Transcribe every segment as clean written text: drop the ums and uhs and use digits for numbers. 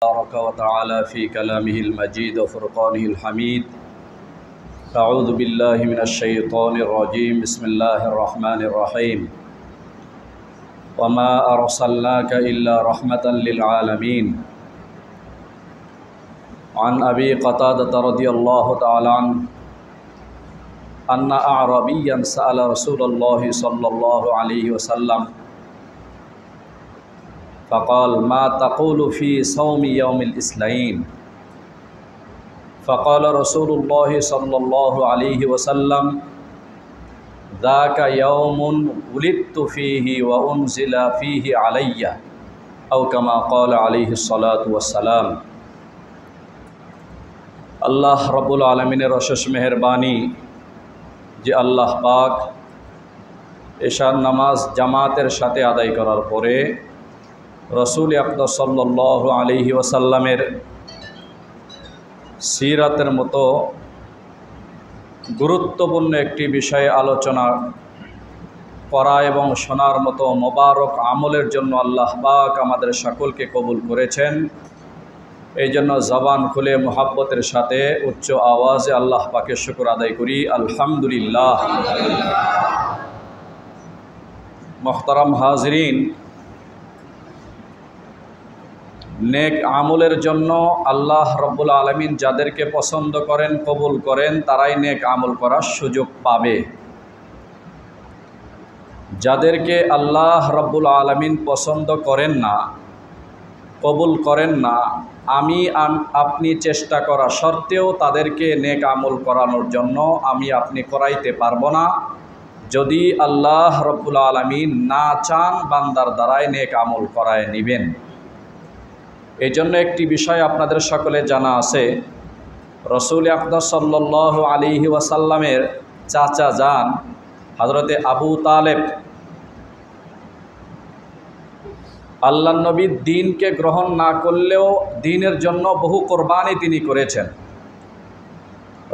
تبارك وتعالى في كلامه المجيد وفرقانه الحميد. أعوذ بالله من الشيطان الرجيم. بسم الله الرحمن الرحيم. وما أرسلناك إلا رحمة للعالمين. عن أبي قتادة رضي الله تعالى عنه أن أعرابيا سأل رسول الله صلى الله عليه وسلم فقال ما تقول في صوم يوم الاثنين؟ فقال رسول الله صلى الله عليه وسلم ذاك يوم ولدت فيه وأنزل فيه علي أو كما قال عليه الصلاة والسلام. আল্লাহ রব্বুল আলমিনের অশেষ মেহেরবানি যে আল্লাহ পাক এশার নামাজ জামাতের সাথে আদায় করার পরে রসুল আকরাম সাল্লাল্লাহু আলাইহি ওয়াসাল্লামের সিরাতের মতো গুরুত্বপূর্ণ একটি বিষয়ে আলোচনা করা এবং শোনার মতো মোবারক আমলের জন্য আল্লাহ পাক আমাদের সকলকে কবুল করেছেন। এই জন্য জবান খুলে মুহাব্বতের সাথে উচ্চ আওয়াজে আল্লাহ পাকের শুকর আদায় করি, আলহামদুলিল্লাহ। মুহতারাম হাজরিন, নেক আমলের জন্য আল্লাহ রব্বুল আলামিন যাদেরকে পছন্দ করেন, কবুল করেন, তারাই নেক আমল করার সুযোগ পাবে। যাদেরকে আল্লাহ রব্বুল আলামিন পছন্দ করেন না, কবুল করেন না, আমি আপনি চেষ্টা করা সত্ত্বেও তাদেরকে নেক আমল করানোর জন্য আমি আপনি করাইতে পারবো না, যদি আল্লাহ রব্বুল আলামিন না চান বান্দার দ্বারাই নেক আমল করায় নেবেন। এই জন্য একটি বিষয় আপনাদের সকলে জানা আছে, রসুল আকরাম সাল্লাল্লাহু আলাইহি ওয়াসাল্লামের চাচা যান হযরতে আবু তালেব আল্লাহর নবীর দ্বীনকে গ্রহণ না করলেও দ্বীনের জন্য বহু কোরবানি তিনি করেছেন।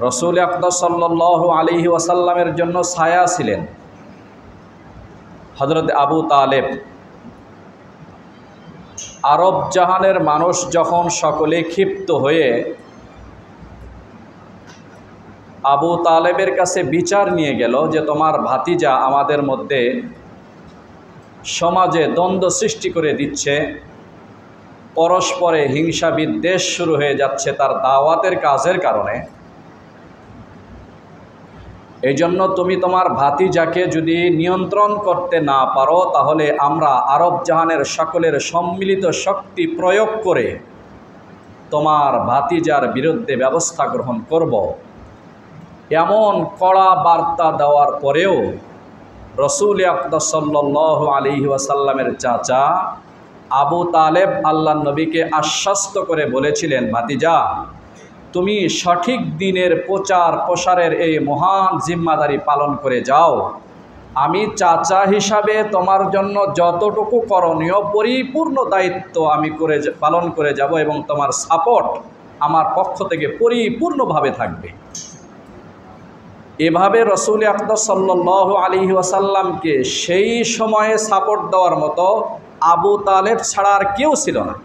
রসুল আকরাম সাল্লাল্লাহু আলাইহি ওয়াসাল্লামের জন্য ছায়া ছিলেন হযরতে আবু তালেব। আরব জাহানের মানুষ যখন সকলে ক্ষিপ্ত হয়ে আবু তালেবের কাছে বিচার নিয়ে গেল যে তোমার ভাতিজা আমাদের মধ্যে সমাজে দ্বন্দ্ব সৃষ্টি করে দিচ্ছে, পরস্পরে হিংসা বিদ্বেষ শুরু হয়ে যাচ্ছে তার দাওয়াতের কাজের কারণে, এই জন্য তুমি তোমার ভাতিজাকে যদি নিয়ন্ত্রণ করতে না পারো তাহলে আমরা আরব জাহানের সকলের সম্মিলিত শক্তি প্রয়োগ করে তোমার ভাতিজার বিরুদ্ধে ব্যবস্থা গ্রহণ করব। এমন কড়া বার্তা দেওয়ার পরেও রসুল আকরাম সাল্লাল্লাহু আলাইহি ওয়াসাল্লামের চাচা আবু তালেব আল্লাহর নবীকে আশ্বস্ত করে বলেছিলেন, ভাতিজা তুমি সঠিক দ্বীনের প্রচার প্রসারের এই মহান জিম্মাদারি পালন করে যাও, আমি চাচা হিসাবে তোমার জন্য যতটুকু করণীয় পরিপূর্ণ দায়িত্ব আমি পালন করে যাব এবং তোমার সাপোর্ট আমার পক্ষ থেকে পরিপূর্ণভাবে থাকবে। এভাবে রসুল আকরাম সাল্লাল্লাহু আলাইহি ওয়াসাল্লামকে সেই সময়ে সাপোর্ট দেওয়ার মতো আবু তালেব ছাড়া আর কেউ ছিল না।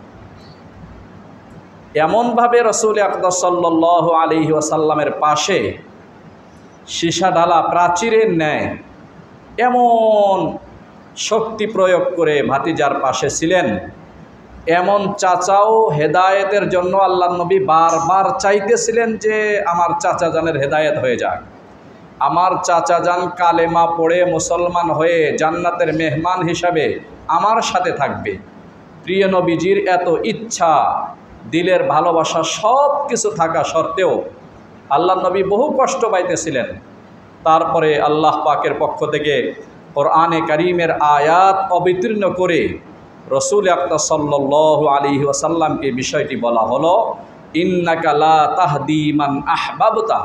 এমনভাবে রসুল আকরাম সাল্লাল্লাহু আলাইহি ওয়াসাল্লামের পাশে সীসা ঢালা প্রাচীরের ন্যায় এমন শক্তি প্রয়োগ করে ভাতিজার পাশে ছিলেন। এমন চাচাও হেদায়েতের জন্য আল্লাহর নবী বারবার চাইতেছিলেন যে আমার চাচা জানের হেদায়েত হয়ে যাক, আমার চাচা যান কালেমা পড়ে মুসলমান হয়ে জান্নাতের মেহমান হিসাবে আমার সাথে থাকবে। প্রিয় নবীজির এত ইচ্ছা, দিলের ভালোবাসা সব কিছু থাকা সত্ত্বেও আল্লাহ নবী বহু কষ্ট পাইতেছিলেন। তারপরে আল্লাহ পাকের পক্ষ থেকে কোরআনে কারীমের আয়াত অবতীর্ণ করে রসুল আকরাম সাল্লাল্লাহু আলাইহি ওয়াসাল্লামকে বিষয়টি বলা হলো, ইন্নাকা লা তাহদি মান আহবাবতা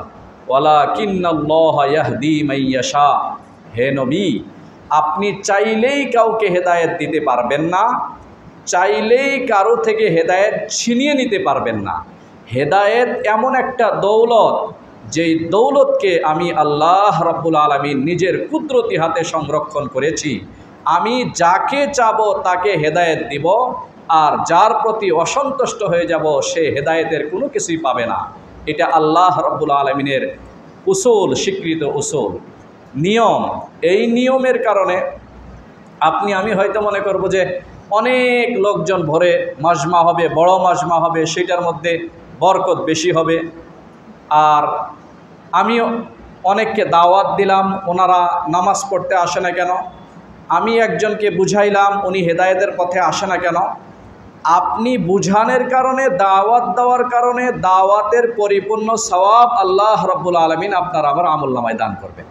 ওয়ালাকিন্নাল্লাহা ইয়াহদি মান ইয়াশা। হে নবী, আপনি চাইলেই কাউকে হেদায়েত দিতে পারবেন না, চাইলেই কারো থেকে হেদায়েত ছিনিয়ে নিতে পারবেন না। হেদায়েত এমন একটা দৌলত, যেই দৌলতকে আমি আল্লাহ রাব্বুল আলামিন নিজের কুদরতি হাতে সংরক্ষণ করেছি। আমি যাকে চাবো তাকে হেদায়েত দিব, আর যার প্রতি অসন্তুষ্ট হয়ে যাব সে হেদায়েতের কোনো কিছুই পাবে না। এটা আল্লাহ রাব্বুল আলামিনের উসুল, স্বীকৃত উসুল, নিয়ম। এই নিয়মের কারণে আপনি আমি হয়তো মনে করব যে অনেক লোকজন ভরে মাজমা হবে, বড় মাজমা হবে, সেটার মধ্যে বরকত বেশি হবে। আর আমিও অনেককে দাওয়াত দিলাম, ওনারা নামাজ পড়তে আসে না কেন? আমি একজনকে বুঝাইলাম, উনি হেদায়েতের পথে আসে না কেন? আপনি বুঝানোর কারণে, দাওয়াত দেওয়ার কারণে দাওয়াতের পরিপূর্ণ সওয়াব আল্লাহ রাব্বুল আলামিন আপনার আবার আমলনামায় দান করবেন।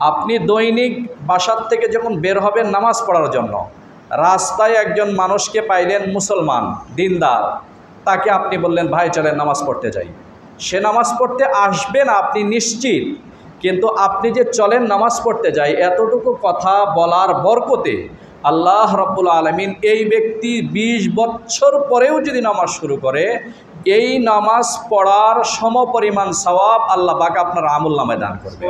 আপনি দৈনিক বাসার থেকে যখন বের হবেন নামাজ পড়ার জন্য, রাস্তায় একজন মানুষকে পাইলেন মুসলমান দিনদার, তাকে আপনি বললেন ভাই চলেন নামাজ পড়তে যাই। সে নামাজ পড়তে আসবে না আপনি নিশ্চিত, কিন্তু আপনি যে চলেন নামাজ পড়তে যাই এতটুকু কথা বলার বরকতে আল্লাহ রাব্বুল আলামিন এই ব্যক্তি 20 বছর পরেও যদি নামাজ শুরু করে, এই নামাজ পড়ার সমপরিমাণ সওয়াব আল্লাহ পাক আপনার আমলনামায় দান করবে।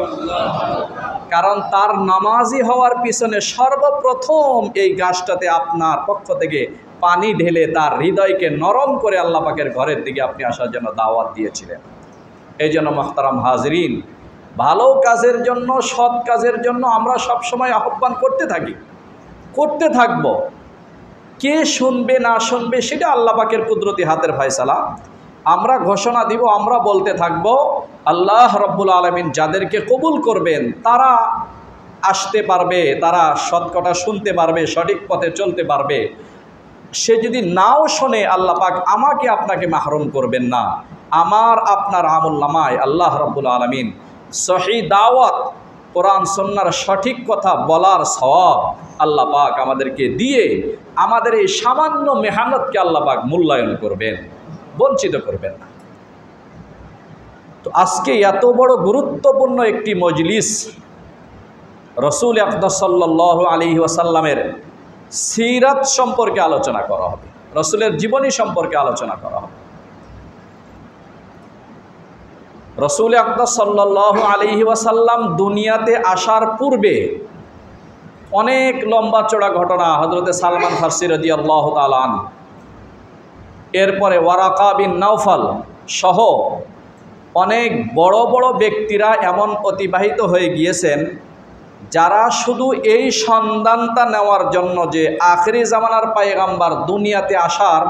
কারণ তার নামাজি হওয়ার পিছনে সর্বপ্রথম এই গাছটাতে আপনার পক্ষ থেকে পানি ঢেলে তার হৃদয়কে নরম করে আল্লাহ পাকের ঘরের দিকে আপনি আসার জন্য দাওয়াত দিয়েছিলেন। এই জন্য মুহতারাম হাজরিন, ভালো কাজের জন্য, সৎ কাজের জন্য আমরা সবসময় আহ্বান করতে থাকি, করতে থাকব। কে শুনবে না শুনবে সেটা আল্লাহ পাকের কুদরতি হাতের ফয়সালা। আমরা ঘোষণা দিব, আমরা বলতে থাকব। আল্লাহ রাব্বুল আলামিন যাদেরকে কবুল করবেন তারা আসতে পারবে, তারা সৎ কথা শুনতে পারবে, সঠিক পথে চলতে পারবে। সে যদি নাও শোনে, আল্লাহ পাক আমাকে আপনাকে মাহরুম করবেন না। আমার আপনার আমলনামায় আল্লাহ রাব্বুল আলামিন সহি দাওয়াত, কোরআন সুন্নাহর সঠিক কথা বলার সওয়াব আল্লাহ পাক আমাদেরকে দিয়ে আমাদের এই সামান্য মেহনতকে আল্লাহ পাক মূল্যায়ন করবেন, বঞ্চিত করবেন না। তো আজকে এত বড় গুরুত্বপূর্ণ একটি মজলিস, রসুল আকরাম সাল্লাল্লাহু আলাইহি ওয়াসাল্লামের সিরাত সম্পর্কে আলোচনা করা হবে, রসুলের জীবনী সম্পর্কে আলোচনা করা হবে। রসুল আকরাম সাল্লাল্লাহু আলাইহি ওয়াসাল্লাম দুনিয়াতে আসার পূর্বে অনেক লম্বা চড়া ঘটনা, হযরতে সালমান ফারসি রাদিয়াল্লাহু তাআলা আনহু, এরপরে ওয়ারাকা বিন নাওফাল সহ অনেক বড় বড় ব্যক্তিরা এমন অতিবাহিত হয়ে গিয়েছেন যারা শুধু এই সন্ধানটা নেওয়ার জন্য যে আখিরি জামানার পয়গম্বর দুনিয়াতে আসার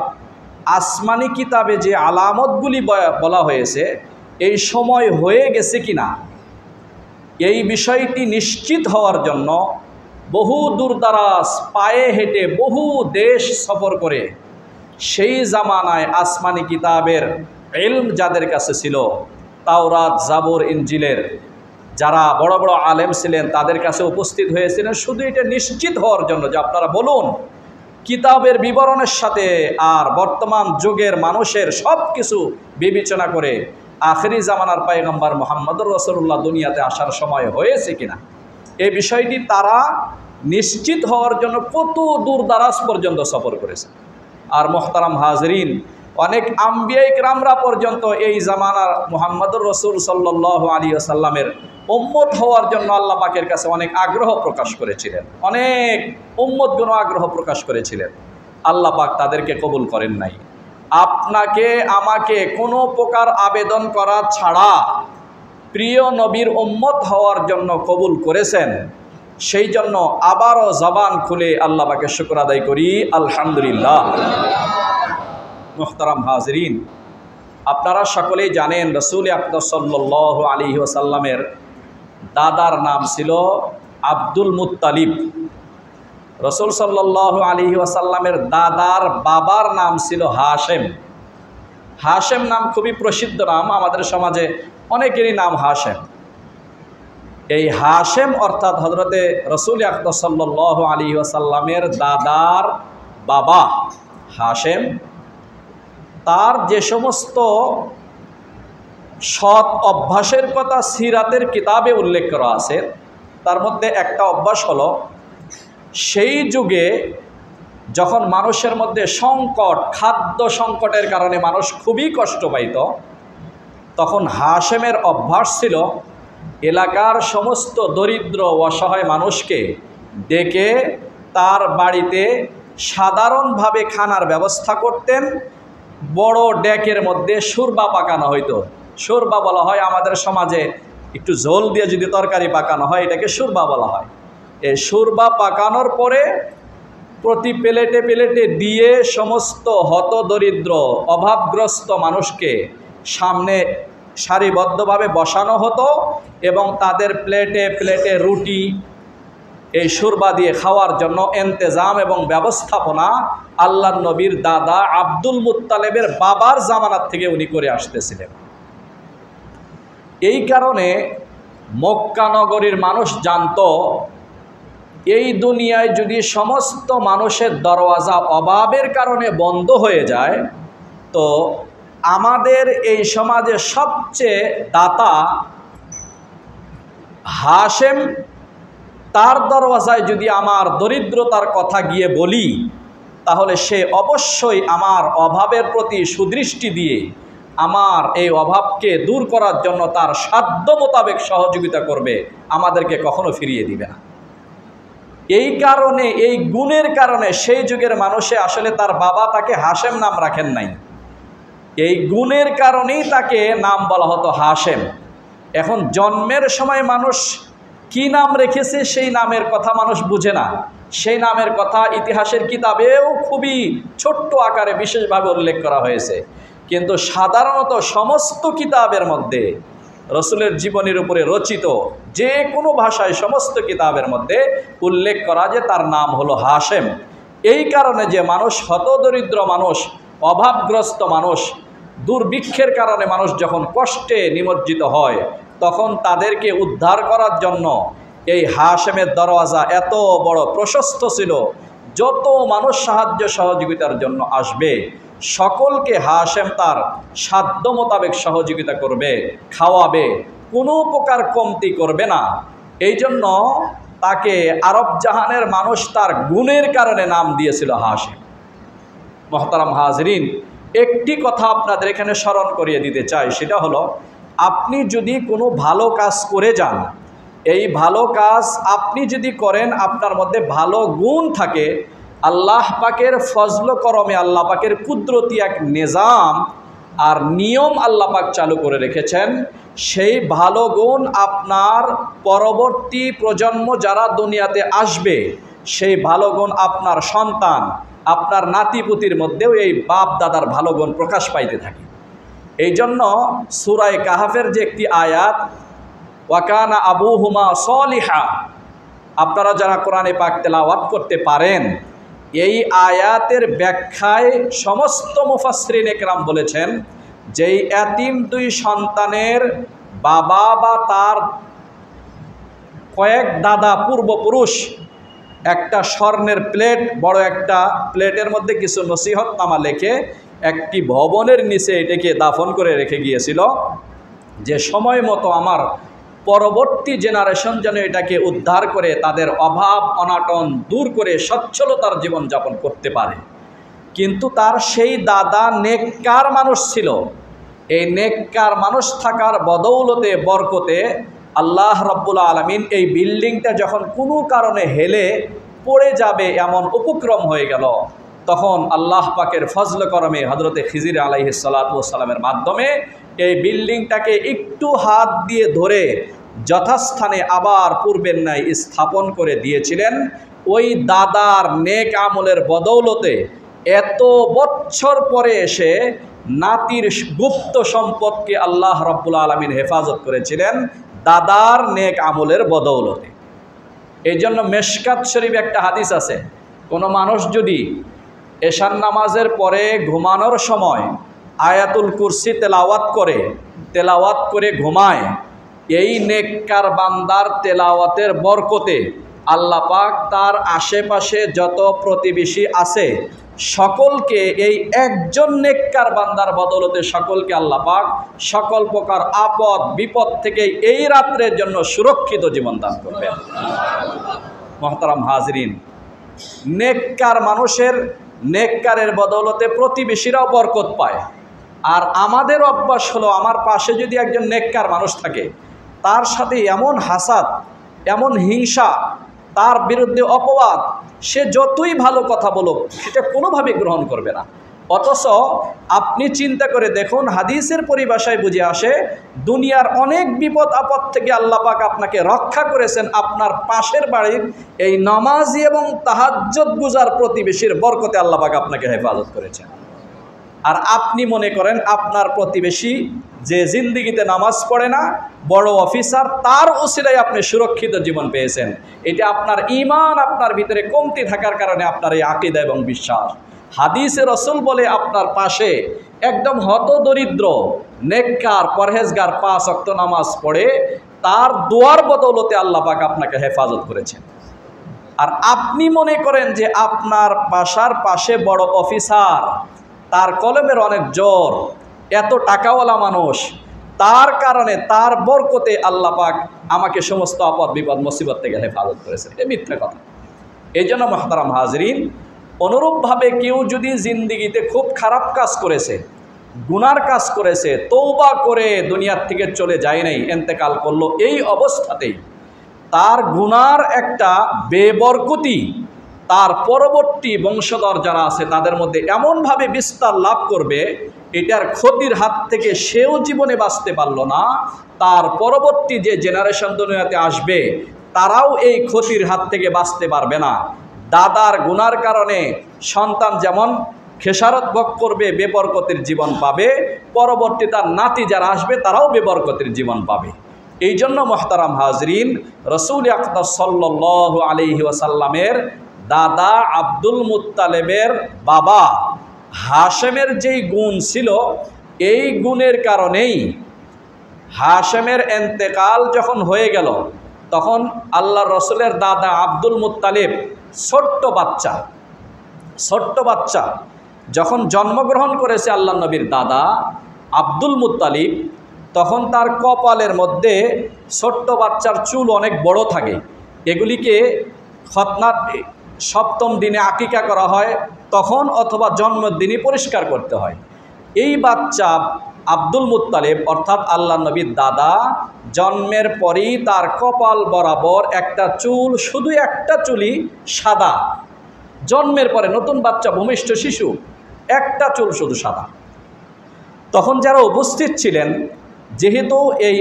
আসমানি কিতাবে যে আলামতগুলি বলা হয়েছে এই সময় হয়ে গেছে কিনা, এই বিষয়টি নিশ্চিত হওয়ার জন্য বহু দূরদারাজ পায়ে হেঁটে বহু দেশ সফর করে সেই জামানায় আসমানি কিতাবের ইলম যাদের কাছে ছিল, তাওরাত, জাবুর, ইনজিলের যারা বড় বড় আলেম ছিলেন তাদের কাছে উপস্থিত হয়েছিলেন শুধু এটা নিশ্চিত হওয়ার জন্য যে আপনারা বলুন কিতাবের বিবরণের সাথে আর বর্তমান যুগের মানুষের সব কিছু বিবেচনা করে আখিরি জামানার পয়গম্বর মুহাম্মদুর রাসূলুল্লাহ দুনিয়াতে আসার সময় হয়েছে কিনা, এই বিষয়টি তারা নিশ্চিত হওয়ার জন্য কত দূর দারাজ পর্যন্ত সফর করেছে। আর মুহতারাম হাজরিন, অনেক আম্বিয়া ইকরামরা পর্যন্ত এই জামানার মুহাম্মদুর রাসূল সাল্লাল্লাহু আলাইহি ওয়াসাল্লামের উম্মত হওয়ার জন্য আল্লাহ পাকের কাছে অনেক আগ্রহ প্রকাশ করেছিলেন, অনেক উম্মতগণ আগ্রহ প্রকাশ করেছিলেন। আল্লাহ পাক তাদেরকে কবুল করেন নাই। আপনাকে আমাকে কোনো প্রকার আবেদন করা ছাড়া প্রিয় নবীর উম্মত হওয়ার জন্য কবুল করেছেন। সেই জন্য আবারও জবান খুলে আল্লাহ পাকের শুকর আদায় করি, আলহামদুলিল্লাহ। মুহতারাম হাজরিন, আপনারা সকলেই জানেন রসুল আকরাম সাল্লাল্লাহু আলাইহি ওয়াসাল্লামের দাদার নাম ছিল আব্দুল মুত্তালিব। রসুল সাল্লাল্লাহু আলাইহি ওয়াসাল্লামের দাদার বাবার নাম ছিল হাশেম। হাশেম নাম খুবই প্রসিদ্ধ নাম, আমাদের সমাজে অনেকেরই নাম হাশেম। এই হাশেম অর্থাৎ হযরতে রসুল আকরাম সাল্লাল্লাহু আলাইহি ওয়াসাল্লামের দাদার বাবা হাশেম, তার যে সমস্ত সৎ অভ্যাসের কথা সিরাতের কিতাবে উল্লেখ করা আছে তার মধ্যে একটা অভ্যাস হলো, সেই যুগে যখন মানুষের মধ্যে সংকট, খাদ্য সংকটের কারণে মানুষ খুবই কষ্ট পাইত, তখন হাশেমের অভ্যাস ছিল এলাকার সমস্ত দরিদ্র অসহায় মানুষকে ডেকে তার বাড়িতে সাধারণভাবে খানার ব্যবস্থা করতেন। বড় ডেকের মধ্যে সুরবা পাকানো হইতো। সুরবা বলা হয় আমাদের সমাজে একটু ঝোল দিয়ে যদি তরকারি পাকানো হয় এটাকে সুরবা বলা হয়। এই সুরবা পাকানোর পরে প্রতি প্লেটে প্লেটে দিয়ে সমস্ত হতদরিদ্র অভাবগ্রস্ত মানুষকে সামনে সারিবদ্ধভাবে বসানো হতো এবং তাদের প্লেটে প্লেটে রুটি এই সুরবা দিয়ে খাওয়ার জন্য ইন্তেজাম এবং ব্যবস্থাপনা আল্লাহর নবীর দাদা আব্দুল মুত্তালেবের বাবার জামানাত থেকে উনি করে আসতেছিলেন। এই কারণে মক্কা নগরীর মানুষ জানতো এই দুনিয়ায় যদি সমস্ত মানুষের দরওয়াজা অভাবের কারণে বন্ধ হয়ে যায় তো আমাদের এই সমাজে সবচেয়ে দাতা হাশেম, তার দরওয়াজায় যদি আমার দরিদ্রতার কথা গিয়ে বলি তাহলে সে অবশ্যই আমার অভাবের প্রতি সুদৃষ্টি দিয়ে আমার এই অভাবকে দূর করার জন্য তার সাধ্য মোতাবেক সহযোগিতা করবে, আমাদেরকে কখনো ফিরিয়ে দিবে না। এই কারণে এই গুণের কারণে সেই যুগের মানুষে আসলে তার বাবা তাকে হাশেম নাম রাখেন নাই, এই গুণের কারণেই তাকে নাম বলা হতো হাশেম। এখন জন্মের সময় মানুষ কি নাম রেখেছে সেই নামের কথা মানুষ বুঝে না, সেই নামের কথা ইতিহাসের কিতাবেও খুবই ছোট্ট আকারে বিশেষভাবে উল্লেখ করা হয়েছে, কিন্তু সাধারণত সমস্ত কিতাবের মধ্যে রসুলের জীবনের উপরে রচিত যে কোনো ভাষায় সমস্ত কিতাবের মধ্যে উল্লেখ করা যে তার নাম হলো হাশেম। এই কারণে যে মানুষ হতদরিদ্র মানুষ, অভাবগ্রস্ত মানুষ, দুর্ভিক্ষের কারণে মানুষ যখন কষ্টে নিমজ্জিত হয় তখন তাদেরকে উদ্ধার করার জন্য এই হাশেমের দরওয়াজা এত বড় প্রশস্ত ছিল। যত মানুষ সাহায্য সহযোগিতার জন্য আসবে সকলকে হাশেম তার সাধ্য মোতাবেক সহযোগিতা করবে, খাওয়াবে, কোনো প্রকার কমতি করবে না। এই জন্য তাকে আরব জাহানের মানুষ তার গুণের কারণে নাম দিয়েছিল হাশেম। মুহতারাম হাজরিন, একটি কথা আপনাদের এখানে স্মরণ করিয়ে দিতে চাই, সেটা হলো আপনি যদি কোনো ভালো কাজ করে যান, এই ভালো কাজ আপনি যদি করেন, আপনার মধ্যে ভালো গুণ থাকে, আল্লাহ পাকের ফজল করমে আল্লাহ পাকের কুদরতি এক নিজাম আর নিয়ম আল্লাহ পাক চালু করে রেখেছেন, সেই ভালো গুণ আপনার পরবর্তী প্রজন্ম যারা দুনিয়াতে আসবে সেই ভালো গুণ আপনার সন্তান, আপনার নাতিপুতির মধ্যেও এই বাপ দাদার ভালো গুণ প্রকাশ পাইতে থাকে। এই জন্য সূরা কাহাফের যে একটি আয়াত ওয়াকানা আবুহুমা সলিহা, আপনারা যারা কোরআনে পাক তেলাওয়াত করতে পারেন, এই আয়াতের ব্যাখ্যায় সমস্ত মুফাসসিরিন একরাম বলেছেন যেই এতিম দুই সন্তানের বাবা বা তার কয়েক দাদা পূর্বপুরুষ একটা স্বর্ণের প্লেট, বড় একটা প্লেটের মধ্যে কিছু নসিহতনামা লেখে একটি ভবনের নিচে এটাকে দাফন করে রেখে গিয়েছিল, যে সময় মতো আমার পরবর্তী জেনারেশন যেন এটাকে উদ্ধার করে তাদের অভাব অনাটন দূর করে সচ্ছলতার জীবনযাপন করতে পারে। কিন্তু তার সেই দাদা নেককার মানুষ ছিল। এই নেককার মানুষ থাকার বদৌলতে বরকতে আল্লাহ রাব্বুল আলামিন এই বিল্ডিংটা যখন কোনো কারণে হেলে পড়ে যাবে এমন উপক্রম হয়ে গেল, তখন আল্লাহ পাকের ফজল করমে হযরতে খিজির আলাইহিস সালাতু ওয়াস সালামের মাধ্যমে এই বিল্ডিংটাকে একটু হাত দিয়ে ধরে যথাস্থানে আবার পূর্বের ন্যায় স্থাপন করে দিয়েছিলেন। ওই দাদার নেক আমলের বদৌলতে এত বছর পরে এসে নাতির গুপ্ত সম্পদকে আল্লাহ রাব্বুল আলামিন হেফাজত করেছিলেন দাদার নেক আমলের বদৌলতে। এই জন্য মেশকাত শরীফ একটা হাদিস আছে, কোনো মানুষ যদি এশার নামাজের পরে ঘুমানোর সময় আয়াতুল কুরসি তেলাওয়াত করে ঘুমায়, এই নেককার বান্দার তেলাওয়াতের বরকতে আল্লাহ পাক তার আশেপাশে যত প্রতিবেশী আছে সকলকে এই একজন নেককার বান্দার বদলতে সকলকে আল্লাহ পাক সকল প্রকার আপদ বিপদ থেকে এই রাত্রের জন্য সুরক্ষিত জীবন দান করবেন। মুহতারাম হাজরিন, নেককার মানুষের নেককারের বদৌলতে প্রতিবেশীরাও বরকত পায়। আর আমাদের অভ্যাস হলো, আমার পাশে যদি একজন নেককার মানুষ থাকে তার সাথে এমন হাসাদ, এমন হিংসা, তার বিরুদ্ধে অপবাদ, সে যতই ভালো কথা বলুক সেটা কোনোভাবে গ্রহণ করবে না। অথচ আপনি চিন্তা করে দেখুন, হাদিসের পরিভাষায় বুঝে আসে দুনিয়ার অনেক বিপদ আপদ থেকে আল্লাহ পাক আপনাকে রক্ষা করেছেন আপনার পাশের বাড়ির এই নামাজি এবং তাহাজ্জুদ গুজার প্রতিবেশীর বরকতে আল্লাহ পাক আপনাকে হেফাজত করেছেন। আর আপনি মনে করেন আপনার প্রতিবেশী যে জিন্দিগিতে নামাজ পড়ে না, বড় অফিসার, তার ওসিলায় আপনি সুরক্ষিত জীবন পেয়েছেন। এটা আপনার ঈমান আপনার ভিতরে কমতি থাকার কারণে আপনার এই আকীদা এবং বিশ্বাস। হাদিসে রসুল বলে আপনার পাশে একদম হতদরিদ্র নেককার পরহেজগার 5 ওয়াক্ত নামাজ পড়ে, তার দোয়ার বদৌলতে আল্লাহ পাক আপনাকে হেফাজত করেছেন। আর আপনি মনে করেন যে আপনার বাসার পাশে বড় অফিসার, তার কলমের অনেক জোর, এত টাকাওয়ালা মানুষ, তার কারণে তার বরকতে আল্লাহ পাক আমাকে সমস্ত আপদ বিপদ মুসিবত থেকে হেফাজত করেছে। এটা মিথ্যা কথা। এই জন্য মুহতারাম হাজরিন, অনুরূপভাবে কেউ যদি জিন্দিগিতে খুব খারাপ কাজ করেছে, গুনার কাজ করেছে, তওবা করে দুনিয়ার থেকে চলে যায় নাই, ইন্তেকাল করলো, এই অবস্থাতেই তার গুনার একটা বেবরকতি তার পরবর্তী বংশধর যারা আছে তাদের মধ্যে এমনভাবে বিস্তার লাভ করবে, এটার ক্ষতির হাত থেকে সেও জীবনে বাঁচতে পারল না, তার পরবর্তী যে জেনারেশন দুনিয়াতে আসবে তারাও এই ক্ষতির হাত থেকে বাঁচতে পারবে না। দাদার গুনার কারণে সন্তান যেমন খেসারত ভোগ করবে, বেবরকতির জীবন পাবে, পরবর্তী তার নাতি যারা আসবে তারাও বেবরকতির জীবন পাবে। এই জন্য মুহতারাম হাজরিন, রাসূল আকরাম সাল্লাল্লাহু আলাইহি ওয়াসাল্লামের দাদা আব্দুল মুত্তালিবের বাবা হাশেমের যেই গুণ ছিল, এই গুণের কারণেই হাশেমের ইন্তেকাল যখন হয়ে গেল, তখন আল্লাহর রসুলের দাদা আব্দুল মুত্তালিব ছোট্ট বাচ্চা যখন জন্মগ্রহণ করেছে আল্লাহ নবীর দাদা আব্দুল মুত্তালিব, তখন তার কপালের মধ্যে ছোট্ট বাচ্চার চুল অনেক বড় থাকে। এগুলিকে খতনার 7ম দিনে আকিকা করা হয় তখন, অথবা জন্মদিনই পরিষ্কার করতে হয়। এই বাচ্চা আব্দুল মুত্তালিব অর্থাৎ আল্লাহ নবীর দাদা জন্মের পরই তার কপাল বরাবর একটা চুল, শুধু একটা চুলই সাদা। জন্মের পরে নতুন বাচ্চা, ভূমিষ্ঠ শিশু, একটা চুল শুধু সাদা। তখন যারা উপস্থিত ছিলেন, যেহেতু এই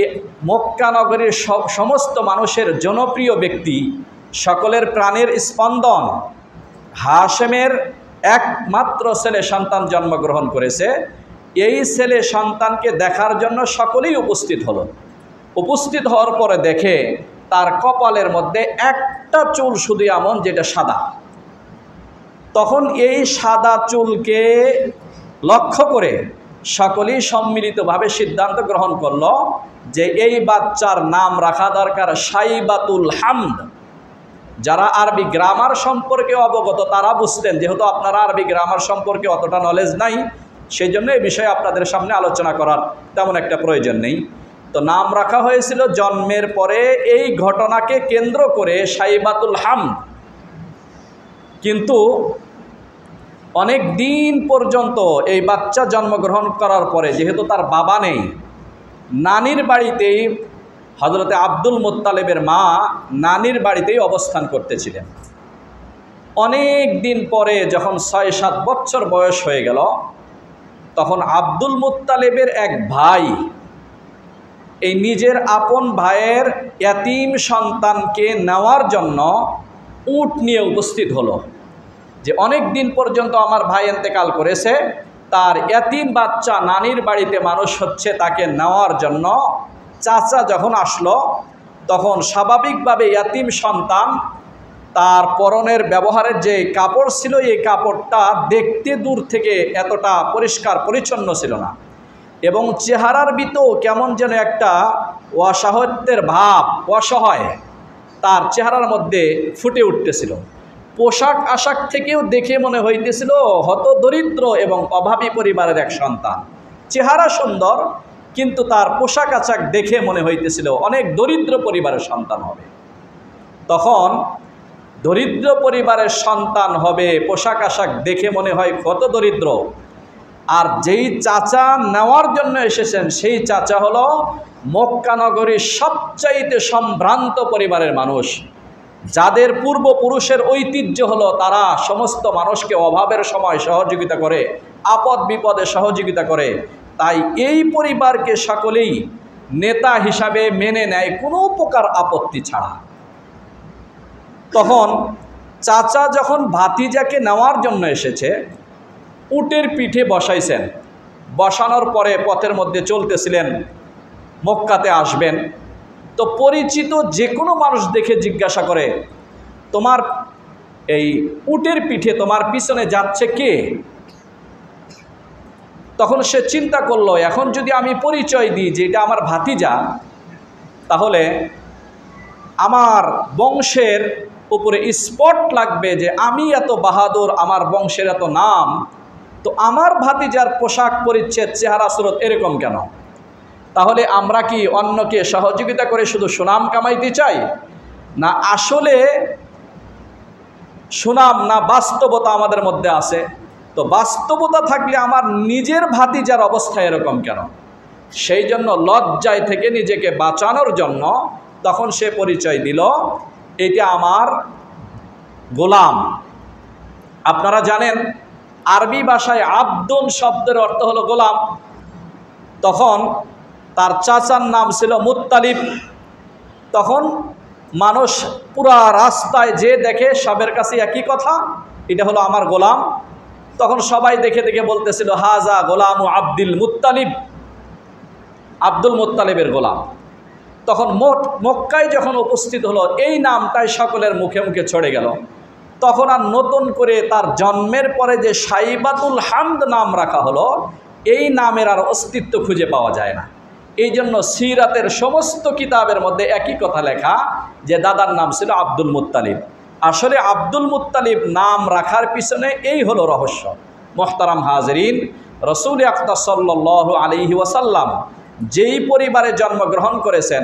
মক্কা নগরীর সমস্ত মানুষের জনপ্রিয় ব্যক্তি, সকলের প্রাণের স্পন্দন, হাশেমের একমাত্র ছেলে সন্তান জন্মগ্রহণ করেছে, এই ছেলে সন্তানকে দেখার জন্য সকলেই উপস্থিত হলো। উপস্থিত হওয়ার পরে দেখে তার কপালের মধ্যে একটা চুল শুধু এমন যেটা সাদা। তখন এই সাদা চুলকে লক্ষ্য করে সকলেই সম্মিলিতভাবে সিদ্ধান্ত গ্রহণ করলো যে এই বাচ্চার নাম রাখা দরকার শাইবাতুল হামদ। যারা আরবি গ্রামার সম্পর্কে অবগত তারা বুঝতেন, যেহেতু আপনারা আরবি গ্রামার সম্পর্কে অতটা নলেজ নাই, সেই জন্য এই বিষয়ে আপনাদের সামনে আলোচনা করার তেমন একটা প্রয়োজন নেই। তো নাম রাখা হয়েছিল জন্মের পরে এই ঘটনাকে কেন্দ্র করে শাইবাতুল হামদ। কিন্তু অনেক দিন পর্যন্ত এই বাচ্চা জন্মগ্রহণ করার পরে, যেহেতু তার বাবা নেই, নানির বাড়িতেই হযরতে আব্দুল মুত্তালিবের মা নানির বাড়িতেই অবস্থান করতেছিলেন। অনেক দিন পরে যখন 6-7 বছর বয়স হয়ে গেল, তখন আব্দুল মুত্তালিবের এক ভাই এই নিজের আপন ভাইয়ের ইয়াতীম সন্তানকে নেওয়ার জন্য উট নিয়ে উপস্থিত হলো, যে অনেক দিন পর্যন্ত আমার ভাই ইন্তেকাল করেছে, তার ইয়াতীম বাচ্চা নানির বাড়িতে মানুষ হচ্ছে, তাকে নেওয়ার জন্য চাচা যখন আসলো, তখন স্বাভাবিকভাবে ইয়াতীম সন্তান তার পরনের ব্যবহারের যে কাপড় ছিল, এই কাপড়টা দেখতে দূর থেকে এতটা পরিষ্কার পরিচ্ছন্ন ছিল না, এবং চেহারার ভিতর কেমন যেন একটা অসহায়ত্বের ভাব, অসহায় তার চেহারার মধ্যে ফুটে উঠতেছিল। পোশাক আশাক থেকেও দেখে মনে হইতেছিল হতদরিদ্র এবং অভাবী পরিবারের এক সন্তান। চেহারা সুন্দর, কিন্তু তার পোশাক আশাক দেখে মনে হইতেছিল অনেক দরিদ্র পরিবারের সন্তান হবে। তখন দরিদ্র পরিবারের সন্তান হবে, পোশাক আশাক দেখে মনে হয় কত দরিদ্র, আর যেই চাচা নেওয়ার জন্য এসেছেন সেই চাচা হলো মক্কা নগরীর সবচাইতে সম্ভ্রান্ত পরিবারের মানুষ, যাদের পূর্বপুরুষের ঐতিহ্য হলো তারা সমস্ত মানুষকে অভাবের সময় সহযোগিতা করে, আপদ বিপদে সহযোগিতা করে, তাই এই পরিবারকে সকলেই নেতা হিসাবে মেনে নেয় কোনো প্রকার আপত্তি ছাড়া। তখন চাচা যখন ভাতিজাকে নেওয়ার জন্য এসেছে, উটের পিঠে বসাইছেন, বসানোর পরে পথের মধ্যে চলতেছিলেন, মক্কাতে আসবেন। তো পরিচিত যে কোনো মানুষ দেখে জিজ্ঞাসা করে, তোমার এই উটের পিঠে তোমার পিছনে যাচ্ছে কে? তখন সে চিন্তা করলো, এখন যদি আমি পরিচয় দিই যে এটা আমার ভাতিজা, তাহলে আমার বংশের উপরে স্পট লাগবে যে আমি এত বাহাদুর, আমার বংশের এত নাম, তো আমার ভাতিজার পোশাক পরিচ্ছদ চেহারা সুরত এরকম কেন? তাহলে আমরা কি অন্যকে সহযোগিতা করে শুধু সুনাম কামাইতে চাই, না আসলে সুনাম না বাস্তবতা আমাদের মধ্যে আছে? তো বাস্তবতা থাকলে আমার নিজের ভাতিজার অবস্থা এরকম কেন? সেই জন্য লজ্জায় থেকে নিজেকে বাঁচানোর জন্য তখন সে পরিচয় দিল, এটা আমার গোলাম। আপনারা জানেন আরবি ভাষায় আব্দুন শব্দের অর্থ হলো গোলাম। তখন তার চাচার নাম ছিল মুত্তালিব। তখন মানুষ পুরা রাস্তায় যে দেখে সবের কাছে একই কথা, এটা হলো আমার গোলাম। তখন সবাই দেখে দেখে বলতেছিল, হাজা গোলাম ও আব্দুল মুত্তালিব, আব্দুল মুত্তালিবের গোলাম। তখন মক্কায় যখন উপস্থিত হলো, এই নামটাই সকলের মুখে মুখে ছড়ে গেল। তখন আর নতুন করে তার জন্মের পরে যে সাইবাতুল হামদ নাম রাখা হলো, এই নামের আর অস্তিত্ব খুঁজে পাওয়া যায় না। এই জন্য সিরাতের সমস্ত কিতাবের মধ্যে একই কথা লেখা যে দাদার নাম ছিল আব্দুল মুত্তালিব। আসলে আব্দুল মুত্তালিব নাম রাখার পিছনে এই হলো রহস্য। মোহতারাম হাজরিন, রসুল আকরাম সাল্লাল্লাহু আলাইহি ওয়াসাল্লাম যেই পরিবারে জন্মগ্রহণ করেছেন,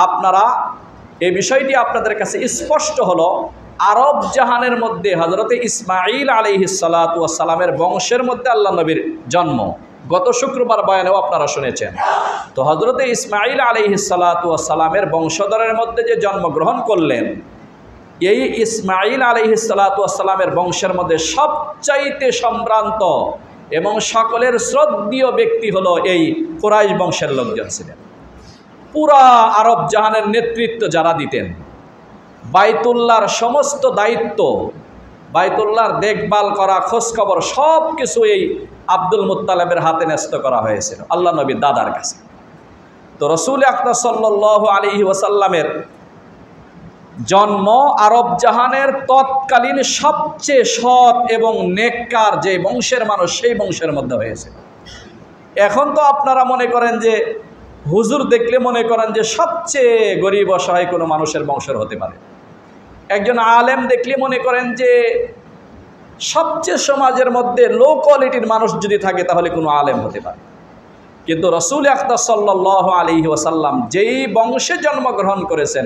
আপনারা এই বিষয়টি আপনাদের কাছে স্পষ্ট হলো, আরব জাহানের মধ্যে হজরতে ইসমাঈল আলাইহিস সালাতু ওয়াস সালামের বংশের মধ্যে আল্লাহ নবীর জন্ম। গত শুক্রবার বয়ানেও আপনারা শুনেছেন। তো হজরতে ইসমাঈল আলাইহিস সালাতু ওয়াস সালামের বংশধরের মধ্যে যে জন্মগ্রহণ করলেন, এই ইসমাঈল আলাইহিস সালাতু ওয়াস সালামের বংশের মধ্যে সবচাইতে সম্ভ্রান্ত এবং সকলের শ্রদ্ধেয় ব্যক্তি হলো এই কুরাইশ বংশের লোকজন ছিলেন। পুরা আরব জাহানের নেতৃত্ব যারা দিতেন, বাইতুল্লাহর সমস্ত দায়িত্ব, বাইতুল্লাহর দেখভাল করা, খোঁজখবর সব কিছু এই আব্দুল মুত্তালিবের হাতে ন্যস্ত করা হয়েছিল আল্লাহ নবীর দাদার কাছে। তো রসুল আকরাম সাল্লাল্লাহু আলাইহি ওয়াসাল্লামের জন্ম আরব জাহানের তৎকালীন সবচেয়ে সৎ এবং নেককার যে বংশের মানুষ, সেই বংশের মধ্যে হয়েছে। এখন তো আপনারা মনে করেন যে হুজুর দেখলে মনে করেন যে সবচেয়ে গরিব অসহায় কোনো মানুষের বংশের হতে পারে। একজন আলেম দেখলে মনে করেন যে সবচেয়ে সমাজের মধ্যে লো কোয়ালিটির মানুষ যদি থাকে তাহলে কোনো আলেম হতে পারে। কিন্তু রসুল আকরাম সাল্লাল্লাহু আলাইহি ওয়াসাল্লাম যেই বংশে জন্মগ্রহণ করেছেন,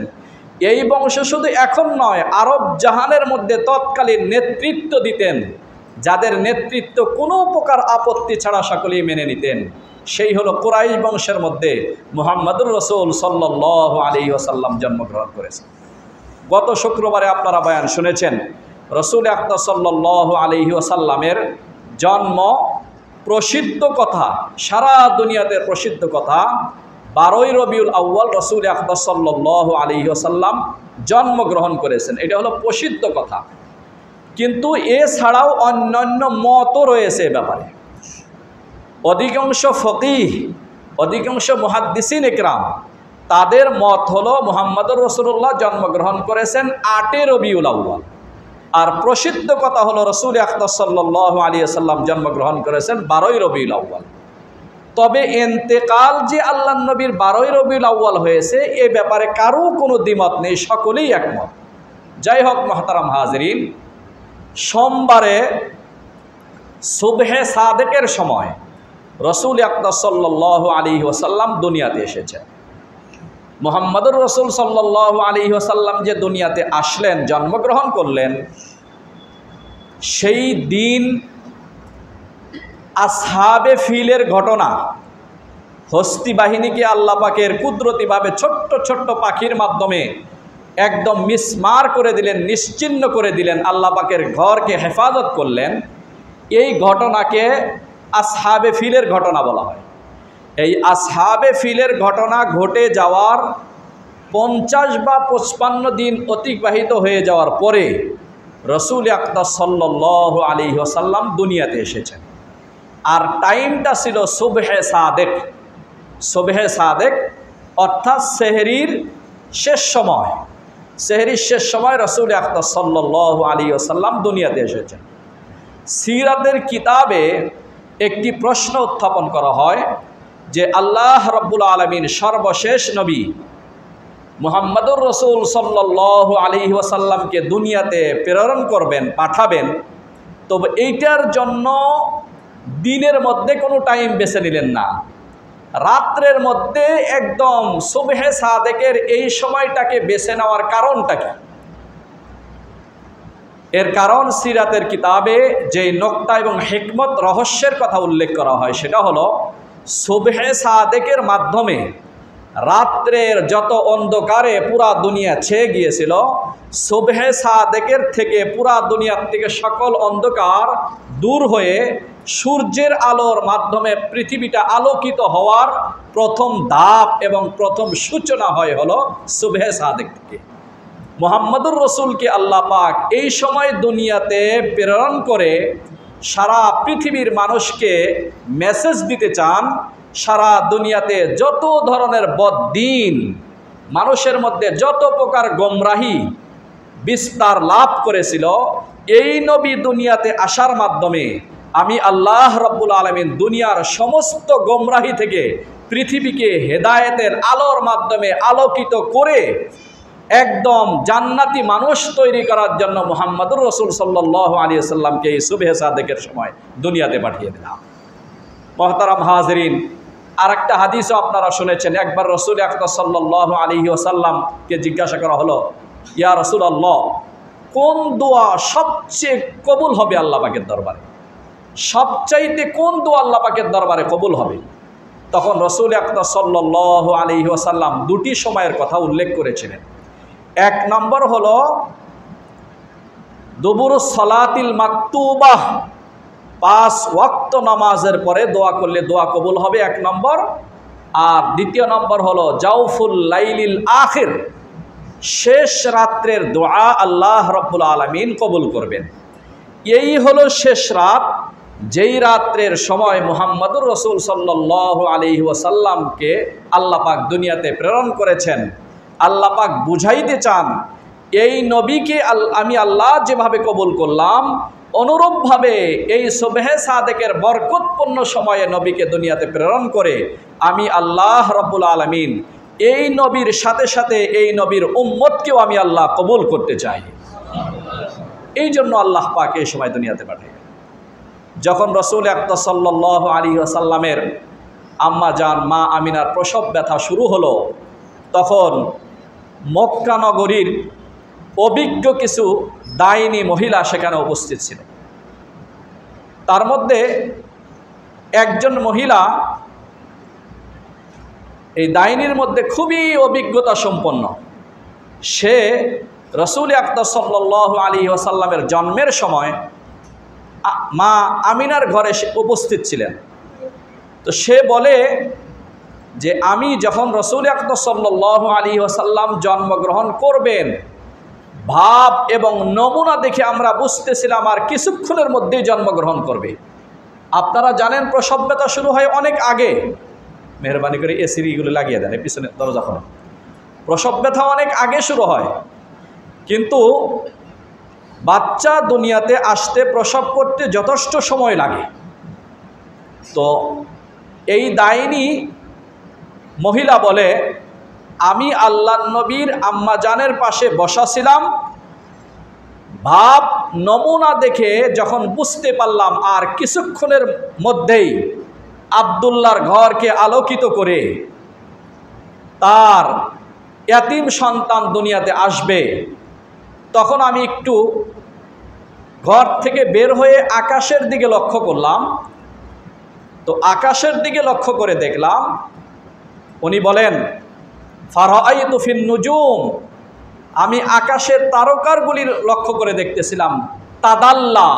এই বংশ শুধু এখন নয়, আরব জাহানের মধ্যে তৎকালীন নেতৃত্ব দিতেন, যাদের নেতৃত্ব কোনো প্রকার আপত্তি ছাড়া সকলেই মেনে নিতেন। সেই হলো কুরাইশ বংশের মধ্যে মুহাম্মদুর রাসূল সাল্লাল্লাহু আলাইহি ওয়াসাল্লাম জন্মগ্রহণ করেছেন। গত শুক্রবারে আপনারা বয়ান শুনেছেন, রসুল আকরাম সাল্লাল্লাহু আলাইহি ওয়াসাল্লামের জন্ম প্রসিদ্ধ কথা, সারা দুনিয়াতে প্রসিদ্ধ কথা। 12ই রবিউল আউয়াল রসুল আকরাম সাল্লাল্লাহু আলাইহি ওয়াসাল্লাম জন্মগ্রহণ করেছেন, এটা হলো প্রসিদ্ধ কথা। কিন্তু এছাড়াও অন্যান্য মতও রয়েছে এ ব্যাপারে। অধিকাংশ ফকিহ, অধিকাংশ মুহাদ্দিসিন ইকরাম, তাদের মত হলো মুহাম্মদুর রাসূলুল্লাহ জন্মগ্রহণ করেছেন 8 রবিউল আউয়াল। আর প্রসিদ্ধ কথা হলো রসুল আকরাম সাল্লাল্লাহু আলাইহি ওয়াসাল্লাম জন্মগ্রহণ করেছেন 12ই রবিউল আউয়াল। তবে ইন্তেকাল যে আল্লাহ নবীর 12ই রবিউল আউয়াল হয়েছে, এ ব্যাপারে কারো কোনো দ্বিমত নেই, সকলেই একমত। যাই হোক মুহতারাম হাজরিন, সোমবারে সুবহে সাদেকের সময় রসুল আকরাম সাল্লাল্লাহু আলাইহি ওয়াসাল্লাম দুনিয়াতে এসেছেন। মুহাম্মদুর রাসূল সাল্লাল্লাহু আলাইহি ওয়াসাল্লাম যে দুনিয়াতে আসলেন, জন্মগ্রহণ করলেন, সেই দিন আসহাবে ফিলের ঘটনা, হস্তি বাহিনীকে আল্লাহ পাকের কুদরতিভাবে ছোট্ট ছোট্ট পাখির মাধ্যমে একদম মিসমার করে দিলেন, নিশ্চিহ্ন করে দিলেন, আল্লাহ পাকের ঘরকে হেফাজত করলেন। এই ঘটনাকে আসহাবে ফিলের ঘটনা বলা হয়। এই আসহাবে ফিলের ঘটনা ঘটে যাওয়ার 50 বা 55 দিন অতিবাহিত হয়ে যাওয়ার পরে রসুল আকরাম সাল্লাল্লাহু আলাইহি ওয়াসাল্লাম দুনিয়াতে এসেছেন। আর টাইমটা ছিল সুবহে সাদেক। সুবহে সাদেক অর্থাৎ সেহরির শেষ সময়। সেহরির শেষ সময় রসুল আকরাম সাল্লাল্লাহু আলাইহি ওয়াসাল্লাম দুনিয়াতে এসেছেন। সিরাতের কিতাবে একটি প্রশ্ন উত্থাপন করা হয় যে আল্লাহ রাব্বুল আলামিন সর্বশেষ নবী মুহাম্মদুর রসুল সাল্লাল্লাহু আলাইহি ওয়াসাল্লামকে দুনিয়াতে প্রেরণ করবেন, পাঠাবেন, তবে এইটার জন্য দিনের মধ্যে কোনো টাইম বেছে নিলেন না, রাত্রের মধ্যে একদম সুবহে সাদেকের এই সময়টাকে বেছে নেওয়ার কারণটা কি? এর কারণ সিরাতের কিতাবে যে নোক্তা এবং হিকমত রহস্যের কথা উল্লেখ করা হয় সেটা হলো সুবহে সাদেকের মাধ্যমে রাত্রের যত অন্ধকারে পুরা দুনিয়া ছেয়ে গিয়েছিল, সুবহে সাদেকের থেকে পুরা দুনিয়ার থেকে সকল অন্ধকার দূর হয়ে সূর্যের আলোর মাধ্যমে পৃথিবীটা আলোকিত হওয়ার প্রথম ধাপ এবং প্রথম সূচনা হয় হলো সুবহে সাদেক থেকে। মুহাম্মদুর রসুলকে আল্লাহ পাক এই সময় দুনিয়াতে প্রেরণ করে সারা পৃথিবীর মানুষকে মেসেজ দিতে চান। সারা দুনিয়াতে যত ধরনের বদ্দিন, মানুষের মধ্যে যত প্রকার গোমরাহি বিস্তার লাভ করেছিল, এই নবী দুনিয়াতে আসার মাধ্যমে আমি আল্লাহ রাব্বুল আলামিন দুনিয়ার সমস্ত গোমরাহি থেকে পৃথিবীকে হেদায়েতের আলোর মাধ্যমে আলোকিত করে একদম জান্নাতি মানুষ তৈরি করার জন্য মুহাম্মদুর রসুল সাল্লাল্লাহু আলাইহি ওয়াসাল্লামকে এই সুবহে সাদেকের সময় দুনিয়াতে পাঠিয়ে দিলাম। মুহতারাম হাজিরিন, আরেকটা হাদিসও আপনারা শুনেছেন। একবার রসুল আকরাম সাল্লাল্লাহু আলাইহি ওয়াসাল্লামকে জিজ্ঞাসা করা হলো, ইয়া রাসূলুল্লাহ, কোন দোয়া সবচেয়ে কবুল হবে আল্লাহ পাকের দরবারে? সবচাইতে কোন দোয়া আল্লাহ পাকের দরবারে কবুল হবে? তখন রসুল আকরাম সাল্লাল্লাহু আলাইহি ওয়াসাল্লাম দুটি সময়ের কথা উল্লেখ করেছিলেন। এক নম্বর হলো দুবুরুস সালাতিল মাকতুবাহ, 5 ওয়াক্ত নামাজের পরে দোয়া করলে দোয়া কবুল হবে, এক নম্বর। আর দ্বিতীয় নম্বর হলো জাওফুল লাইলিল আখির, শেষ রাত্রের দোয়া আল্লাহ রাব্বুল আলামিন কবুল করবেন। এই হলো শেষ রাত, যেই রাত্রের সময় মুহাম্মদুর রসুল সাল্লাল্লাহু আলাইহি ওয়াসাল্লামকে আল্লাহ পাক দুনিয়াতে প্রেরণ করেছেন। আল্লাহ পাক বুঝাইতে চান এই নবীকে আমি আল্লাহ যেভাবে কবুল করলাম, অনুরূপভাবে এই সুবহে সাদেকের বরকতপূর্ণ সময়ে নবীকে দুনিয়াতে প্রেরণ করে আমি আল্লাহ রাব্বুল আলামিন এই নবীর সাথে সাথে এই নবীর উম্মতকেও আমি আল্লাহ কবুল করতে চাই। এই জন্য আল্লাহ পাক এই সময় দুনিয়াতে পাঠায়। যখন রসুল আকরাম সাল্লাল্লাহু আলাইহি ওয়াসাল্লামের আম্মা জান মা আমিনার প্রসব ব্যথা শুরু হলো, তখন মক্কা নগরীর অভিজ্ঞ কিছু ডাইনি মহিলা সেখানে উপস্থিত ছিল। তার মধ্যে একজন মহিলা এই ডাইনির মধ্যে খুবই অভিজ্ঞতা সম্পন্ন। সে রসুল আকরাম সাল্লাল্লাহু আলাইহি ওয়াসাল্লামের জন্মের সময় মা আমিনার ঘরে উপস্থিত ছিলেন। তো সে বলে যে আমি যখন রসুল আকরাম সাল্লাল্লাহু আলাইহি ওয়াসাল্লাম জন্মগ্রহণ করবেন, ভাব এবং নমুনা দেখে আমরা বুঝতেছিলাম আর কিছুক্ষণের মধ্যেই জন্মগ্রহণ করবে। আপনারা জানেন প্রসব ব্যথা শুরু হয় অনেক আগে। মেহরবানি করে এসিগুলো লাগিয়ে দেন, পিছনে দরজা খোলা। প্রসব ব্যথা অনেক আগে শুরু হয়, কিন্তু বাচ্চা দুনিয়াতে আসতে, প্রসব করতে যথেষ্ট সময় লাগে। তো এই ডাইনি মহিলা বলে, আমি আল্লাহর নবীর আম্মা জানের পাশে বসা ছিলাম, ভাব নমুনা দেখে যখন বুঝতে পারলাম আর কিছুক্ষণের মধ্যেই আব্দুল্লাহর ঘরকে আলোকিত করে তার ইয়াতিম সন্তান দুনিয়াতে আসবে, তখন আমি একটু ঘর থেকে বের হয়ে আকাশের দিকে লক্ষ্য করলাম। তো আকাশের দিকে লক্ষ্য করে দেখলাম, উনি বলেন, ফারাআইতু ফিন নুজুম, আমি আকাশের তারকাগুলি লক্ষ্য করে দেখতেছিলাম। তাদাল্লা,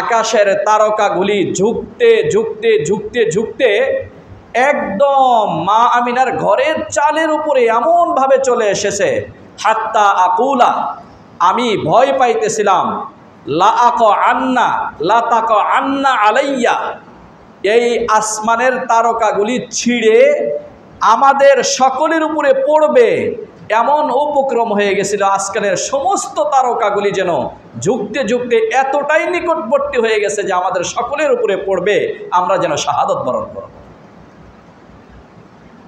আকাশের তারকাগুলি ঝুঁকতে ঝুঁকতে ঝুঁকতে ঝুঁকতে একদম মা আমিনার ঘরের চালের উপরে এমনভাবে চলে এসেছে, হাত্তা আকুলা, আমি ভয় পাইতেছিলাম, লা আক আন্না লা তাক আন্না আলাইয়া, এই আসমানের তারকাগুলি ছিঁড়ে আমাদের সকলের উপরে পড়বে, এমন উপক্রম হয়ে গেছিল। আজকালের সমস্ত তারকাগুলি যেন ঝুঁকতে ঝুঁকতে এতটাই নিকটবর্তী হয়ে গেছে যে আমাদের সকলের উপরে পড়বে, আমরা যেন শাহাদত বরণ করব।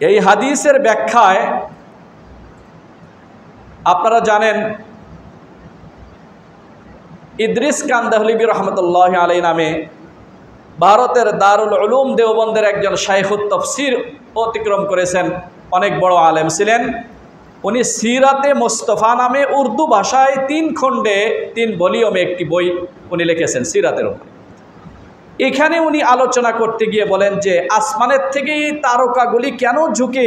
এই হাদিসের ব্যাখ্যায় আপনারা জানেন, ইদ্রিস কান্দাহলিবি রহমতুল্লাহ আলাই নামে ভারতের দারুল উলুম দেওবন্দের একজন শাইখুত তাফসীর অতিক্রম করেছেন, অনেক বড় আলেম ছিলেন। উনি সিরাতে মুস্তাফা নামে উর্দু ভাষায় 3 খণ্ডে 3 ভলিউমে একটি বই উনি লিখেছেন সিরাতের উপর। এখানে উনি আলোচনা করতে গিয়ে বলেন যে আসমানের থেকে এই তারকাগুলি কেন ঝুঁকে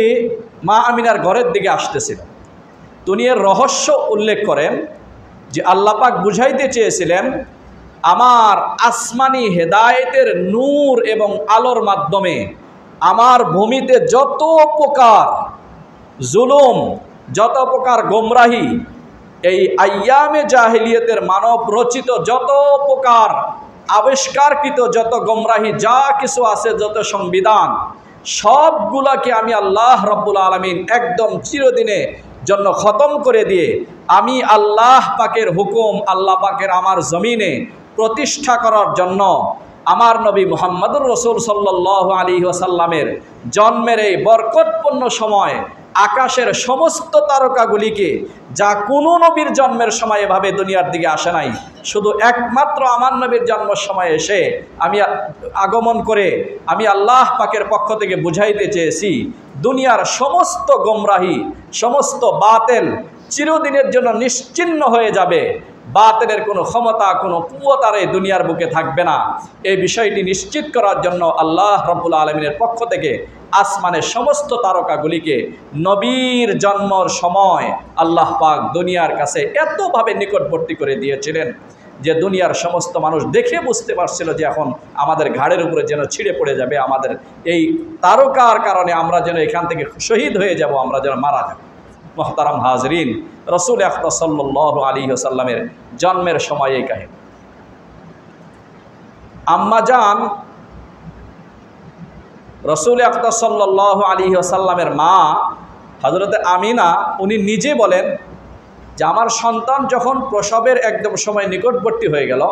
মা আমিনার ঘরের দিকে আসতেছিল। উনি এর রহস্য উল্লেখ করেন যে আল্লাহ পাক বুঝাইতে চেয়েছিলেন, আমার আসমানি হেদায়েতের নূর এবং আলোর মাধ্যমে আমার ভূমিতে যত প্রকার জুলুম, যত প্রকার গোমরাহি, এই আইয়ামে জাহিলিয়তের মানব রচিত যত প্রকার আবিষ্কারকৃত যত গোমরাহি যা কিছু আছে, যত সংবিধান, সবগুলাকে আমি আল্লাহ রাব্বুল আলামিন একদম চিরদিনে জন্য খতম করে দিয়ে আমি আল্লাহ পাকের হুকুম, আল্লাহ পাকের আমার জমিনে প্রতিষ্ঠা করার জন্য আমার নবী মুহাম্মদুর রাসূল সাল্লাল্লাহু আলাইহি ওয়াসাল্লামের জন্মের এই বরকতপূর্ণ সময় আকাশের সমস্ত তারকাগুলিকে, যা কোনো নবীর জন্মের সময় এভাবে দুনিয়ার দিকে আসে নাই, শুধু একমাত্র আমার নবীর জন্মের সময় এসে আমি আগমন করে আমি আল্লাহ পাকের পক্ষ থেকে বুঝাইতে চেয়েছি, দুনিয়ার সমস্ত গোমরাহি, সমস্ত বাতিল চিরদিনের জন্য নিশ্চিহ্ন হয়ে যাবে, বাতিলের কোনো ক্ষমতা, কোনো কুওয়াত আর এই দুনিয়ার বুকে থাকবে না। এই বিষয়টি নিশ্চিত করার জন্য আল্লাহ রাব্বুল আলামিনের পক্ষ থেকে আসমানের সমস্ত তারকাগুলিকে নবীর জন্মের সময় আল্লাহ পাক দুনিয়ার কাছে এতভাবে নিকটবর্তী করে দিয়েছিলেন যে দুনিয়ার সমস্ত মানুষ দেখে বুঝতে পারছিল যে এখন আমাদের ঘাড়ের উপরে যেন ছিঁড়ে পড়ে যাবে, আমাদের এই তারকার কারণে আমরা যেন এখান থেকে শহীদ হয়ে যাব, আমরা যেন মারা যাব। মুহতারাম হাজরিন, রাসূল আকরাম সাল্লাল্লাহু আলাইহি ওয়াসাল্লামের জন্মের সময় এই কাহিনী। আম্মা জান রাসূল আকরাম সাল্লাল্লাহু আলাইহি ওয়াসাল্লামের মা হযরতে আমিনা, উনি নিজে বলেন যে আমার সন্তান যখন প্রসবের একদম সময় নিকটবর্তী হয়ে গেল,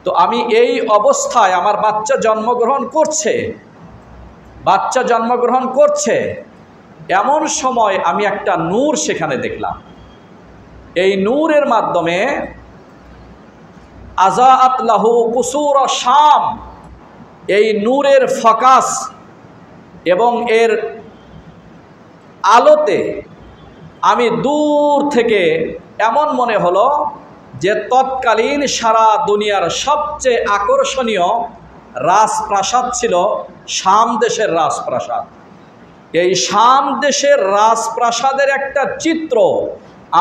তো আমি এই অবস্থায় আমার বাচ্চা জন্মগ্রহণ করছে, এমন সময় আমি একটা নূর সেখানে দেখলাম। এই নূরের মাধ্যমে আজাআত লাহু কুসুর শাম, এই নূরের ফোকাস এবং এর আলোতে আমি দূর থেকে এমন মনে হলো যে তৎকালীন সারা দুনিয়ার সবচেয়ে আকর্ষণীয় রাজপ্রাসাদ ছিল শাম দেশের রাজপ্রাসাদ। এই শাম দেশের রাজপ্রাসাদের একটা চিত্র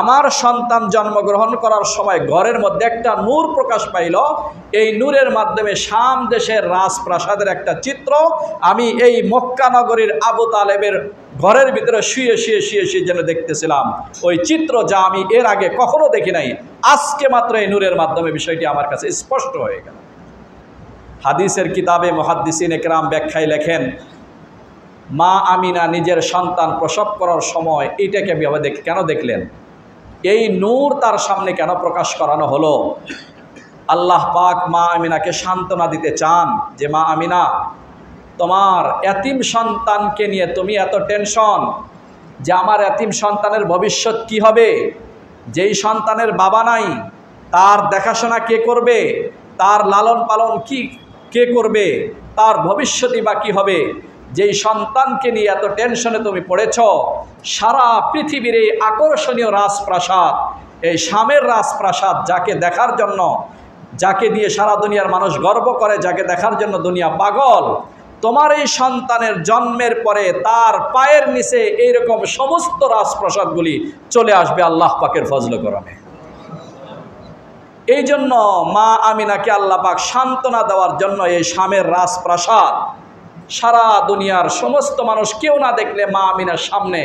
আমার সন্তান জন্মগ্রহণ করার সময় ঘরের মধ্যে একটা নূর প্রকাশ পাইল। এই নূরের মাধ্যমে শাম দেশের রাজপ্রাসাদের একটা চিত্র আমি এই মক্কা নগরীর আবু তালেবের ঘরের ভিতরে শুয়ে যেন দেখতেছিলাম। ওই চিত্র যা আমি এর আগে কখনো দেখি নাই, আজকে মাত্র এই নূরের মাধ্যমে বিষয়টি আমার কাছে স্পষ্ট হয়ে গেল। হাদিসের কিতাবে মুহাদ্দিসিন একরাম ব্যাখ্যায় লেখেন, মা আমিনা নিজের সন্তান প্রসব করার সময় এইটাকে কেন দেখলেন, এই নূর তার সামনে কেন প্রকাশ করানো হলো। আল্লাহ পাক মা আমিনাকে সান্ত্বনা দিতে চান যে মা আমিনা, তোমার এতিম সন্তানকে নিয়ে তুমি এত টেনশন যে আমার এতিম সন্তানের ভবিষ্যৎ কি হবে, যেই সন্তানের বাবা নাই তার দেখাশোনা কে করবে, তার লালন পালন কে করবে, তার ভবিষ্যৎই বা কী হবে। যেই সন্তানকে নিয়ে এত টেনশনে তুমি পড়েছ, সারা পৃথিবীর এই আকর্ষণীয় রাজপ্রাসাদ, এই শামের রাজপ্রাসাদ, যাকে দেখার জন্য, যাকে দিয়ে সারা দুনিয়ার মানুষ গর্ব করে, যাকে দেখার জন্য দুনিয়া পাগল, তোমার এই সন্তানের জন্মের পরে তার পায়ের নিচে এইরকম সমস্ত রাজপ্রাসাদগুলি চলে আসবে আল্লাহ পাকের ফজল করমে। এই জন্য মা আমিনাকে আল্লাহ পাক সান্ত্বনা দেওয়ার জন্য এই শামের রাজপ্রাসাদ সারা দুনিয়ার সমস্ত মানুষ কেউ না দেখলে মা আমিনার সামনে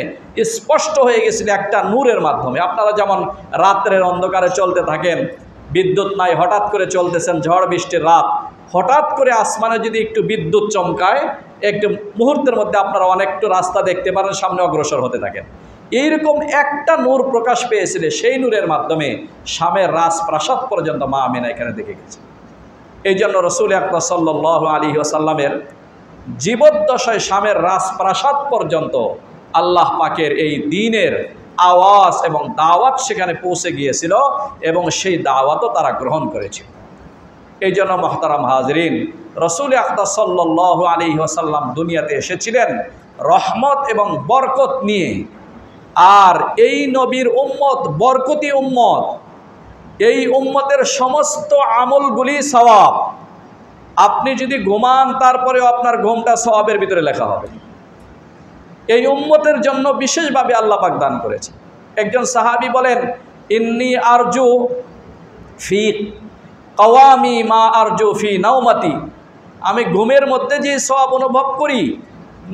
স্পষ্ট হয়ে গেছিল একটা নূরের মাধ্যমে। আপনারা যেমন রাত্রের অন্ধকারে চলতে থাকেন, বিদ্যুৎ নাই, হঠাৎ করে চলতেছেন, ঝড় বৃষ্টির রাত, হঠাৎ করে আসমানে যদি একটু বিদ্যুৎ চমকায়, একটু মুহূর্তের মধ্যে আপনারা অনেকটা রাস্তা দেখতে পারেন, সামনে অগ্রসর হতে থাকেন। এইরকম একটা নূর প্রকাশ পেয়েছিল, সেই নূরের মাধ্যমে শামের রাজপ্রাসাদ পর্যন্ত মা আমিনা এখানে দেখে গেছে। এই জন্য রসুল আকরাম সাল্লাল্লাহু আলাইহি ওয়াসাল্লামের জীবদ্দশায় শামের রাজপ্রাসাদ পর্যন্ত আল্লাহ পাকের এই দ্বীনের আওয়াজ এবং দাওয়াত সেখানে পৌঁছে গিয়েছিল এবং সেই দাওয়াতও তারা গ্রহণ করেছিল। এই জন্য মুহতারাম হাজরিন, রসুল আকরাম সাল্লাল্লাহু আলাইহি ওয়াসাল্লাম দুনিয়াতে এসেছিলেন রহমত এবং বরকত নিয়ে। আর এই নবীর উম্মত বরকতি উম্মত, এই উম্মতের সমস্ত আমলগুলি সওয়াব। আপনি যদি ঘুমান তারপরেও আপনার ঘুমটা সওয়াবের ভিতরে লেখা হবে। এই উম্মতের জন্য বিশেষভাবে আল্লাহ পাক দান করেছে। একজন সাহাবী বলেন, ইন্নী আরজু ফি কওয়ামি মা আরজু ফি নাওমাতি, আমি ঘুমের মধ্যে যে সওয়াব অনুভব করি,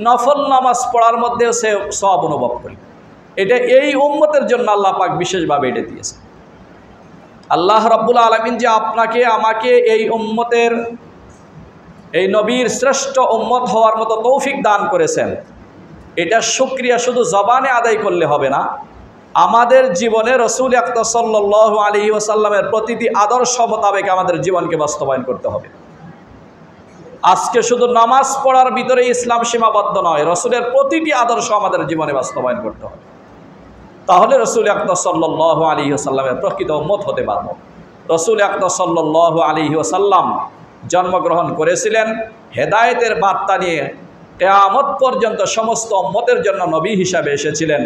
নফল নামাজ পড়ার মধ্যেও সে সওয়াব অনুভব করি। এটা এই উম্মতের জন্য আল্লাহ পাক বিশেষভাবে এটা দিয়েছে। আল্লাহ রাব্বুল আলামিন যে আপনাকে আমাকে এই উম্মতের, এই নবীর শ্রেষ্ঠ উম্মত হওয়ার মতো তৌফিক দান করেছেন, এটা শুকরিয়া শুধু জবানে আদায় করলে হবে না, আমাদের জীবনে রসুল আকরাম সাল্লাল্লাহু আলাইহি ওয়াসাল্লামের প্রতিটি আদর্শ মোতাবেক আমাদের জীবনকে বাস্তবায়ন করতে হবে। আজকে শুধু নামাজ পড়ার ভিতরে ইসলাম সীমাবদ্ধ নয়, রসুলের প্রতিটি আদর্শ আমাদের জীবনে বাস্তবায়ন করতে হবে। তাহলে রসুল আকরাম সাল্লাল্লাহু আলাইহি ওয়াসাল্লামের প্রকৃত উম্মত হতে পারব। রসুল আকরাম সাল্লাল্লাহু আলাইহি ওয়াসাল্লাম জন্মগ্রহণ করেছিলেন হেদায়েতের বার্তা নিয়ে, কিয়ামত পর্যন্ত সমস্ত উম্মতের জন্য নবী হিসাবে এসেছিলেন।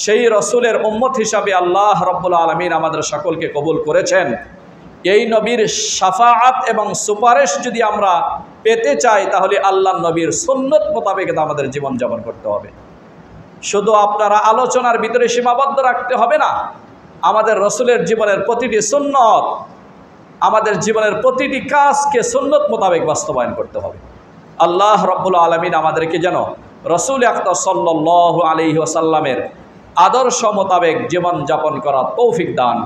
সেই রসুলের উম্মত হিসাবে আল্লাহ রাব্বুল আলামিন আমাদের সকলকে কবুল করেছেন। এই নবীর শাফাআত এবং সুপারিশ যদি আমরা পেতে চাই, তাহলে আল্লাহ নবীর সুন্নত মোতাবেক আমাদের জীবনযাপন করতে হবে। শুধু আপনারা আলোচনার ভিতরে সীমাবদ্ধ রাখতে হবে না, আমাদের রসুলের জীবনের প্রতিটি সুন্নত, আমাদের জীবনের প্রতিটি কাজকে সুন্নত মোতাবেক বাস্তবায়ন করতে হবে। আল্লাহ রাব্বুল আলামিন আমাদেরকে যেন রসুল আকরাম সাল্লাল্লাহু আলাইহি ওয়াসাল্লামের আদর্শ মোতাবেক জীবনযাপন করার তৌফিক দান